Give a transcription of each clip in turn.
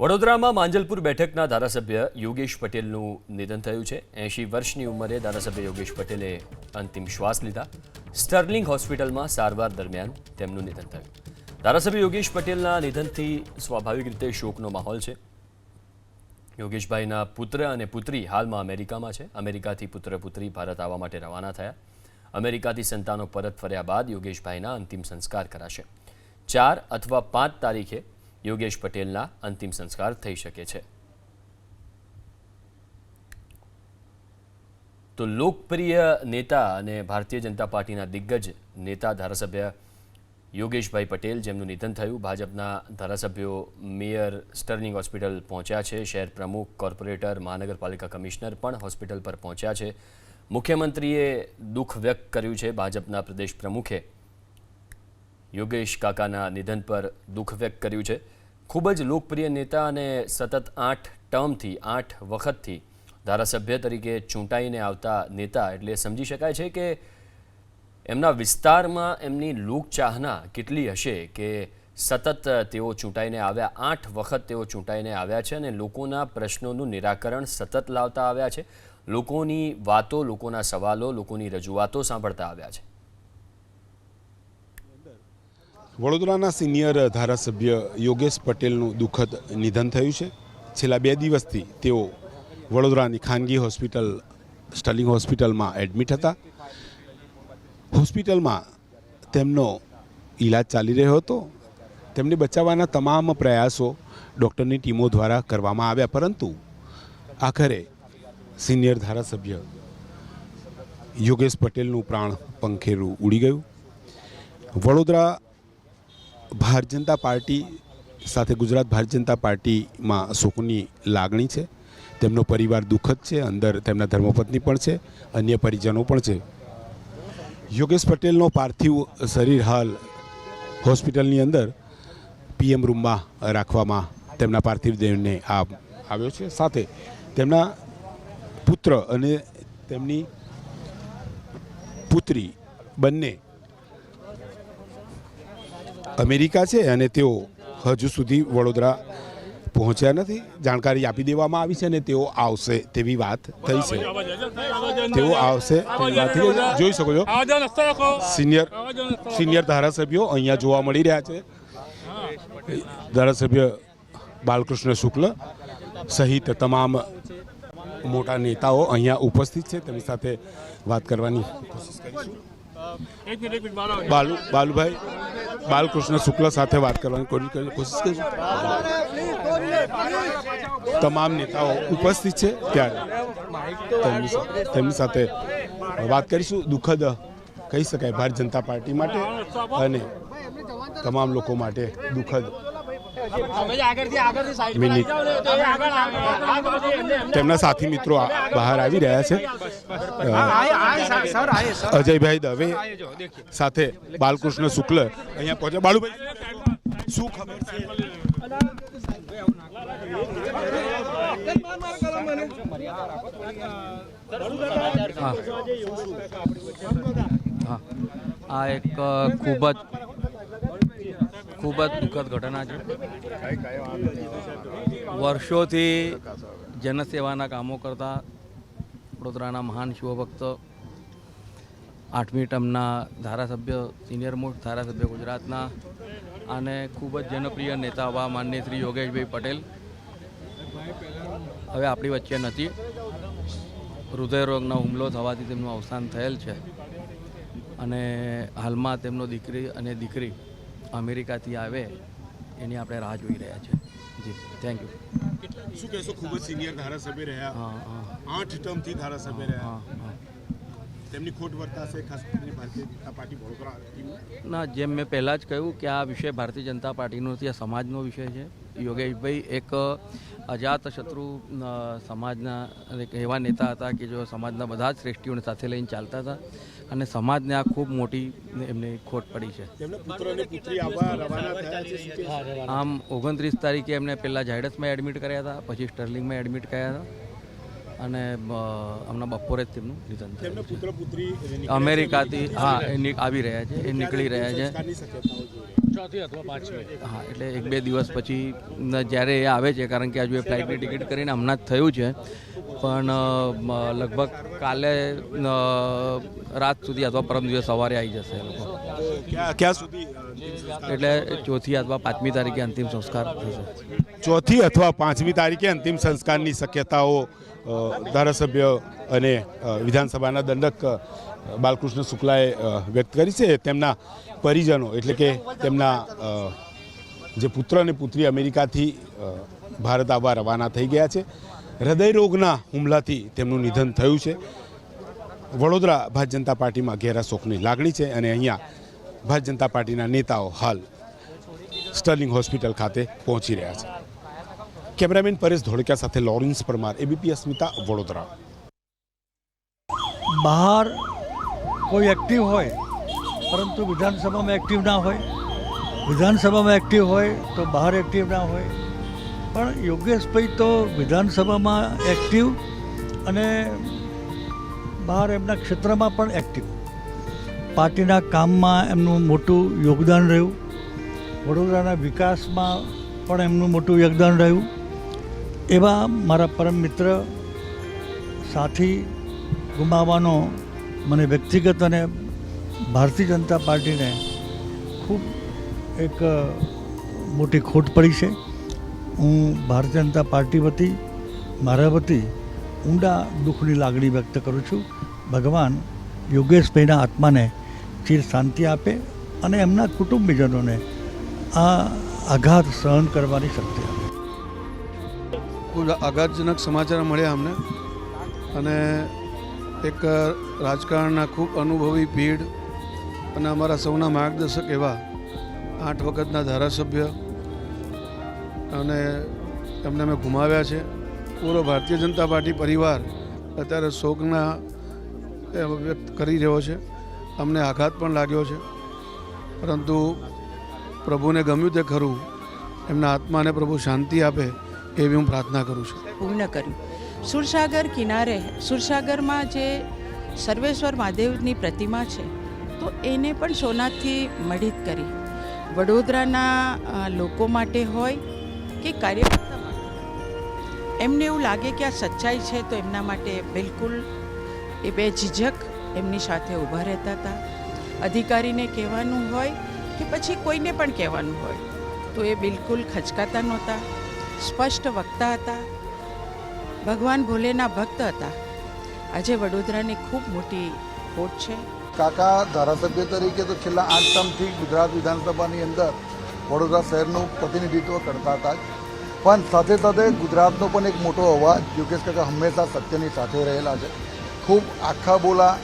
વડોદરામાં માંજલપુર બેઠકના ધારાસભ્ય યોગેશ પટેલનું નિધન થયું છે। 80 વર્ષની ઉંમરે ધારાસભ્ય યોગેશ પટેલે અંતિમ શ્વાસ લીધા। સ્ટર્લિંગ હોસ્પિટલમાં સારવાર દરમિયાન તેમનું નિધન થયું। ધારાસભ્ય યોગેશ પટેલના નિધનથી સ્વાભાવિક રીતે શોકનો માહોલ છે। યોગેશભાઈના પુત્ર અને પુત્રી હાલમાં અમેરિકામાં છે। અમેરિકાથી પુત્ર પુત્રી ભારત આવવા માટે રવાના થયા। અમેરિકાથી સંતાનો પરત ફર્યા બાદ યોગેશભાઈના અંતિમ સંસ્કાર કરાશે। 4 અથવા 5 તારીખે યોગેશ પટેલના અંતિમ સંસ્કાર થઈ શકે છે। તો લોકપ્રિય નેતા અને ભારતીય જનતા પાર્ટીના દિગ્ગજ નેતા ધારાસભ્ય યોગેશભાઈ પટેલ જેમનું નિધન થયું। ભાજપના ધારાસભ્યો મેયર સ્ટર્લિંગ હોસ્પિટલ પહોંચ્યા છે। શહેર પ્રમુખ, કોર્પોરેટર, મહાનગરપાલિકા કમિશનર પણ હોસ્પિટલ પર પહોંચ્યા છે। મુખ્યમંત્રીએ દુઃખ વ્યક્ત કર્યું છે। ભાજપના પ્રદેશ પ્રમુખે યોગેશ કાકાના નિધન પર દુઃખ વ્યક્ત કર્યું છે। ખૂબ જ લોકપ્રિય નેતા અને સતત 8 ટર્મથી 8 વખતથી ધારાસભ્ય તરીકે ચૂંટાઈને આવતા નેતા એટલે સમજી શકાય છે કે એમના વિસ્તારમાં એમની લોકચાહના કેટલી હશે કે સતત તેઓ ચૂંટાઈને આવ્યા। 8 વખત તેઓ ચૂંટાઈને આવ્યા છે અને લોકોના પ્રશ્નોનું નિરાકરણ સતત લાવતા આવ્યા છે। લોકોની વાતો, લોકોના સવાલો, લોકોની રજૂઆતો સાંભળતા આવ્યા છે। વડોદરાના સિનિયર ધારાસભ્ય યોગેશ પટેલનું દુઃખદ નિધન થયું છે। છેલ્લા 2 દિવસથી તેઓ વડોદરાની ખાનગી હોસ્પિટલ સ્ટર્લિંગ હોસ્પિટલમાં એડમિટ હતા। હોસ્પિટલમાં તેમનો ઈલાજ ચાલી રહ્યો હતો। તેમને બચાવવાના તમામ પ્રયાસો ડૉક્ટરની ટીમો દ્વારા કરવામાં આવ્યા, પરંતુ આખરે સિનિયર ધારાસભ્ય યોગેશ પટેલનું પ્રાણ પંખેરું ઉડી ગયું। વડોદરા ભારતીય જનતા પાર્ટી સાથે ગુજરાત ભારતીય જનતા પાર્ટીમાં શોકની લાગણી છે। તેમનો પરિવાર દુઃખદ છે। અંદર તેમના ધર્મપત્ની પણ છે, અન્ય પરિજનો પણ છે। યોગેશ પટેલનો પાર્થિવ શરીર હાલ હોસ્પિટલની અંદર પીએમ રૂમમાં રાખવામાં તેમના પાર્થિવ દેહને આવ્યો છે। સાથે તેમના પુત્ર અને તેમની પુત્રી બંને અમેરિકા છે અને તેઓ હજુ સુધી વડોદરા પહોંચ્યા નથી। જાણકારી આપી દેવામાં આવી છે અને તેઓ આવશે તેવી વાત થઈ છે। તેઓ આવશે તેવી વાત થઈ છે। જોઈ શકો છો સિનિયર ધારાસભ્યો અહીંયા જોવા મળી રહ્યા છે। ધારાસભ્ય બાલકૃષ્ણ શુક્લ સહિત તમામ મોટા નેતાઓ અહીંયા ઉપસ્થિત છે। તેમની સાથે વાત કરવાની કોશિશ કરીશું। બાલુભાઈ બાલકૃષ્ણ શુક્લ સાથે વાત કરવાની કોશિશ કરીશું। તમામ નેતાઓ ઉપસ્થિત છે ત્યારે તેમની સાથે વાત કરીશું। દુઃખદ કહી શકાય ભારતીય જનતા પાર્ટી માટે અને તમામ લોકો માટે દુઃખદ મિનિટ। તેમના સાથી મિત્રો બહાર આવી રહ્યા છે। અજયભાઈ દવે સાથે બાલકૃષ્ણ શુક્લ અહીંયા પહોંચ્યા। બાલુભાઈ, શું ખબર છે? આ એક ખૂબ જ દુઃખદ ઘટના છે। વર્ષોથી જનસેવાના કામો કરતા વડોદરાના મહાન શિવભક્ત, 8મી ટર્મના ધારાસભ્ય, સિનિયર મોસ્ટ ધારાસભ્ય ગુજરાતના અને ખૂબ જ જનપ્રિય નેતા એવા માનનીય શ્રી યોગેશભાઈ પટેલ હવે આપણી વચ્ચે નથી। હૃદયરોગનો હુમલો થવાથી તેમનું અવસાન થયેલ છે અને હાલમાં તેમનો દીકરી અને દીકરી અમેરિકાથી આવે એની આપણે રાહ જોઈ રહ્યા છે। જી, થેન્ક યુ। શું કહેશો? ખૂબ જ સિનિયર ધારાસભ્ય રહ્યા, 8 ટર્મથી ધારાસભ્ય રહ્યા, તેમની ખોટ વર્તાશે ખાસ કરીને ભારતીય જનતા પાર્ટી વડોદરા ટીમને? ના, જેમ મેં પહેલાં જ કહ્યું કે આ વિષય ભારતીય જનતા પાર્ટીનો નથી, આ સમાજનો વિષય છે। યોગેશભાઈ એક અજાત શત્રુ સમાજના એવા નેતા હતા કે જો સમાજના બધા જ શ્રેષ્ઠીઓને સાથે લઈને ચાલતા હતા અને સમાજને આ ખૂબ મોટી એમને ખોટ પડી છે। આમ 29 તારીખે એમને પહેલાં ઝાયડસમાં એડમિટ કર્યા હતા, પછી સ્ટર્લિંગમાં એડમિટ કર્યા હતા અને હમણાં બપોરે જ તેમનું નિધન થયું। અમેરિકાથી આવી રહ્યા છે, એ નીકળી રહ્યા છે। હા, એટલે 1-2 દિવસ પછી જ્યારે એ આવે છે, કારણ કે હજુ એ ફ્લાઇટની ટિકિટ કરીને હમણાં જ થયું છે, પણ લગભગ કાલે રાત સુધી અથવા પરમ દિવસ સવારે આવી જશે એ લોકો. ક્યાં સુધી એટલે 4મી અથવા 5મી તારીખે અંતિમ સંસ્કાર થશે. 4 અથવા 5મી તારીખે અંતિમ સંસ્કારની શક્યતાઓ ધારાસભ્ય અને વિધાનસભાના દંડક બાલકૃષ્ણ શુક્લાએ વ્યક્ત કરી છે. તેમના પરિજનો એટલે કે તેમના જે પુત્ર અને પુત્રી અમેરિકાથી ભારત આવવા રવાના થઈ ગયા છે. હૃદયરોગના હુમલાથી તેમનું નિધન થયું છે. વડોદરા ભારતીય જનતા પાર્ટીમાં ઘેરા શોકની લાગણી છે અને અહીંયા ભારતીય જનતા પાર્ટીના નેતાઓ હાલ સ્ટર્લિંગ હોસ્પિટલ ખાતે પહોંચી રહ્યા છે. કેમેરામેન પરેશ ધોળકિયા સાથે લોરેન્સ પરમાર, એબીપી અસ્મિતા, વડોદરા. બહાર કોઈ એક્ટિવ હોય પરંતુ વિધાનસભામાં એક્ટિવ ના હોય, વિધાનસભામાં એક્ટિવ હોય તો બહાર એક્ટિવ ના હોય. પણ યોગેશભાઈ તો વિધાનસભામાં એક્ટિવ અને બહાર એમના ક્ષેત્રમાં પણ એક્ટિવ. પાર્ટીના કામમાં એમનું મોટું યોગદાન રહ્યું, વડોદરાના વિકાસમાં પણ એમનું મોટું યોગદાન રહ્યું. એવા મારા પરમ મિત્ર સાથી ગુમાવવાનો મને વ્યક્તિગત અને ભારતીય જનતા પાર્ટીને ખૂબ એક મોટી ખોટ પડી છે. હું ભારતીય જનતા પાર્ટી વતી, મારા વતી ઊંડા દુઃખની લાગણી વ્યક્ત કરું છું. ભગવાન યોગેશભાઈના આત્માને ચિર શાંતિ આપે અને એમના કુટુંબીજનોને આ આઘાત સહન કરવાની શક્તિ આપે. ખૂબ આઘાતજનક સમાચાર મળ્યા અમને અને એક રાજકારણના ખૂબ અનુભવી ભીડ અને અમારા સૌના માર્ગદર્શક એવા 8 વખતના ધારાસભ્ય અને એમને અમે ગુમાવ્યા છે. પૂરો ભારતીય જનતા પાર્ટી પરિવાર અત્યારે શોકના વ્યક્ત કરી રહ્યો છે. અમને આઘાત પણ લાગ્યો છે, પરંતુ પ્રભુને ગમ્યું તે ખરું. એમના આત્માને પ્રભુ શાંતિ આપે એવી હું પ્રાર્થના કરું છું. પૂર્ણ કર્યું. સુરસાગર કિનારે, સુરસાગરમાં જે સર્વેશ્વર મહાદેવની પ્રતિમા છે, તો એને પણ સોનાથી મઢિત કરી. વડોદરાના લોકો માટે હોય કે કાર્યકર્તા માટે, એમને એવું લાગે કે આ સચ્ચાઈ છે, તો એમના માટે બિલકુલ એ બેઝિઝક એમની સાથે ઊભા રહેતા હતા. અધિકારીને કહેવાનું હોય કે પછી કોઈને પણ કહેવાનું હોય તો એ બિલકુલ ખચકાતા નહોતા, સ્પષ્ટ વક્તા હતા, ભગવાન ભોલેના ભક્ત હતા. આજે વડોદરાની ખૂબ મોટી ખોટ છે. કાકા ધારાસભ્ય તરીકે તો છેલ્લા 8 ટર્મથી ગુજરાત વિધાનસભાની અંદર વડોદરા શહેરનું પ્રતિનિધિત્વ કરતા હતા, પણ સાથે સાથે ગુજરાતનો પણ એક મોટો અવાજ. યોગેશ કાકા હંમેશા સત્યની સાથે રહેલા છે. ખૂબ આખા બોલા,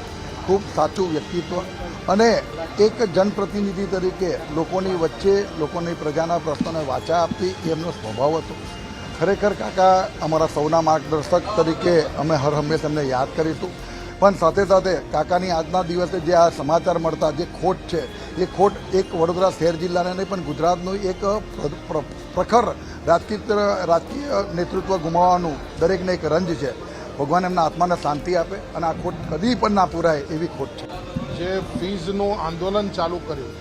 ખૂબ સાચું વ્યક્તિત્વ અને એક જનપ્રતિનિધિ તરીકે લોકોની વચ્ચે, લોકોની પ્રજાના પ્રશ્નોને વાચા આપતી એમનો સ્વભાવ હતો. ખરેખર કાકા અમારા સૌના માર્ગદર્શક તરીકે અમે હર હંમેશા એમને યાદ કરીશું. પણ સાથે સાથે કાકાની આજના દિવસે જે આ સમાચાર મળતા જે ખોટ છે, એ ખોટ એક વડોદરા શહેર જિલ્લાને નહીં પણ ગુજરાતનું એક પ્રખર રાજકીય નેતૃત્વ ગુમાવવાનું દરેકને એક રંજ છે. ભગવાન એમના આત્માને શાંતિ આપે અને આ ખોટ કદી પણ ના પૂરાય એવી ખોટ છે. જે ફીઝનું આંદોલન ચાલુ કર્યું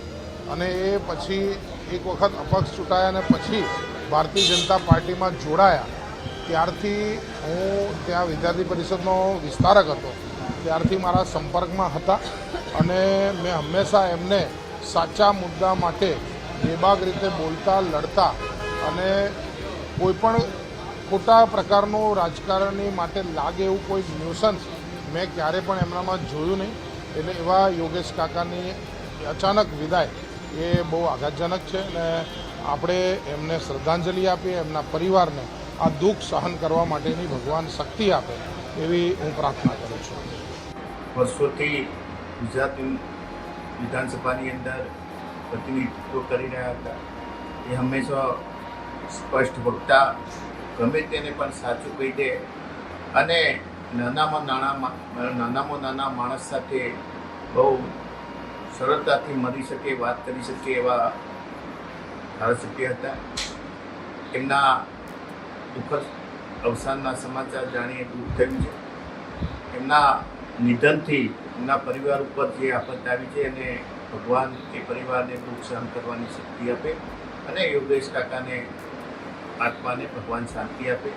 અને એ પછી એક વખત અપક્ષ ચૂંટાયા અને પછી ભારતીય જનતા પાર્ટીમાં જોડાયા, ત્યારથી હું ત્યાં વિદ્યાર્થી પરિષદનો વિસ્તારક હતો, ત્યારથી મારા સંપર્કમાં હતા અને મેં હંમેશા એમને સાચા મુદ્દા માટે બેબાક રીતે બોલતા, લડતા અને કોઈપણ ખોટા પ્રકારનું રાજકારણી માટે લાગે એવું કોઈ ન્યુસન્સ મેં ક્યારે પણ એમનામાં જોયું નહીં. એટલે એવા યોગેશ કાકાની અચાનક વિદાય એ બહુ આઘાતજનક છે અને આપણે એમને શ્રદ્ધાંજલિ આપીએ, એમના પરિવારને આ દુઃખ સહન કરવા માટેની ભગવાન શક્તિ આપે એવી હું પ્રાર્થના કરું છું. વર્ષોથી ગુજરાત વિધાનસભાની અંદર પ્રતિનિધિત્વ કરી રહ્યા હતા. એ હંમેશા સ્પષ્ટ વક્તા, ગમે તેને પણ સાચું કહી દે અને નાનામાં નાના માણસ સાથે બહુ સરળતાથી મળી શકે, વાત કરી શકે એવા ધારાસભ્ય હતા. એમના દુઃખદ અવસાનના સમાચાર જાણીએ દુઃખ થયું છે. એમના નિધનથી એમના પરિવાર ઉપર જે આફત આવી છે એને ભગવાન એ પરિવારને દુઃખ સહન કરવાની શક્તિ આપે અને યોગેશ કાકાને આત્માને ભગવાન શાંતિ આપે.